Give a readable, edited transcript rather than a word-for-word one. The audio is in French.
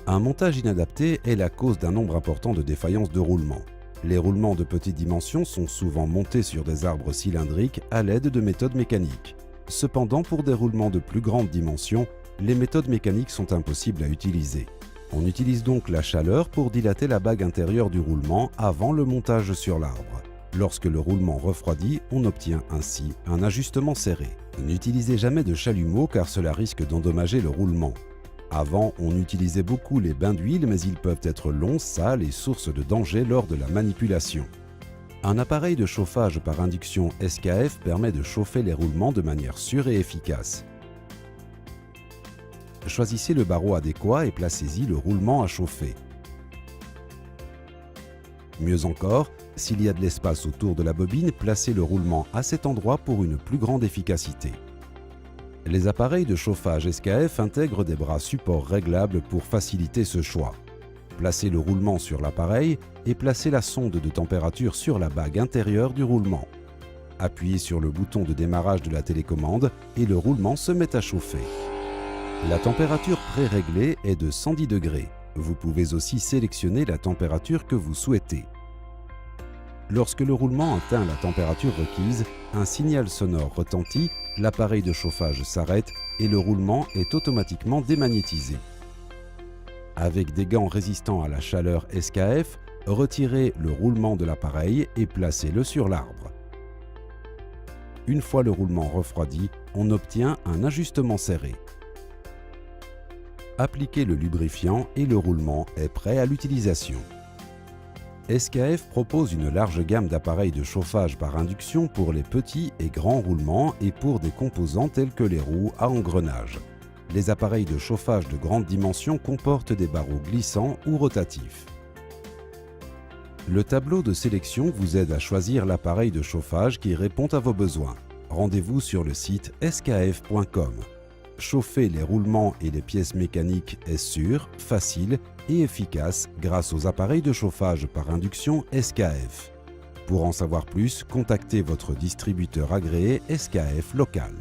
Un montage inadapté est la cause d'un nombre important de défaillances de roulement. Les roulements de petite dimension sont souvent montés sur des arbres cylindriques à l'aide de méthodes mécaniques. Cependant, pour des roulements de plus grande dimension, les méthodes mécaniques sont impossibles à utiliser. On utilise donc la chaleur pour dilater la bague intérieure du roulement avant le montage sur l'arbre. Lorsque le roulement refroidit, on obtient ainsi un ajustement serré. N'utilisez jamais de chalumeau car cela risque d'endommager le roulement. Avant, on utilisait beaucoup les bains d'huile, mais ils peuvent être longs, sales et source de danger lors de la manipulation. Un appareil de chauffage par induction SKF permet de chauffer les roulements de manière sûre et efficace. Choisissez le barreau adéquat et placez-y le roulement à chauffer. Mieux encore, s'il y a de l'espace autour de la bobine, placez le roulement à cet endroit pour une plus grande efficacité. Les appareils de chauffage SKF intègrent des bras supports réglables pour faciliter ce choix. Placez le roulement sur l'appareil et placez la sonde de température sur la bague intérieure du roulement. Appuyez sur le bouton de démarrage de la télécommande et le roulement se met à chauffer. La température pré-réglée est de 110 degrés. Vous pouvez aussi sélectionner la température que vous souhaitez. Lorsque le roulement atteint la température requise, un signal sonore retentit, l'appareil de chauffage s'arrête et le roulement est automatiquement démagnétisé. Avec des gants résistants à la chaleur SKF, retirez le roulement de l'appareil et placez-le sur l'arbre. Une fois le roulement refroidi, on obtient un ajustement serré. Appliquez le lubrifiant et le roulement est prêt à l'utilisation. SKF propose une large gamme d'appareils de chauffage par induction pour les petits et grands roulements et pour des composants tels que les roues à engrenage. Les appareils de chauffage de grande dimension comportent des barreaux glissants ou rotatifs. Le tableau de sélection vous aide à choisir l'appareil de chauffage qui répond à vos besoins. Rendez-vous sur le site skf.com. Chauffer les roulements et les pièces mécaniques est sûr, facile et efficace grâce aux appareils de chauffage par induction SKF. Pour en savoir plus, contactez votre distributeur agréé SKF local.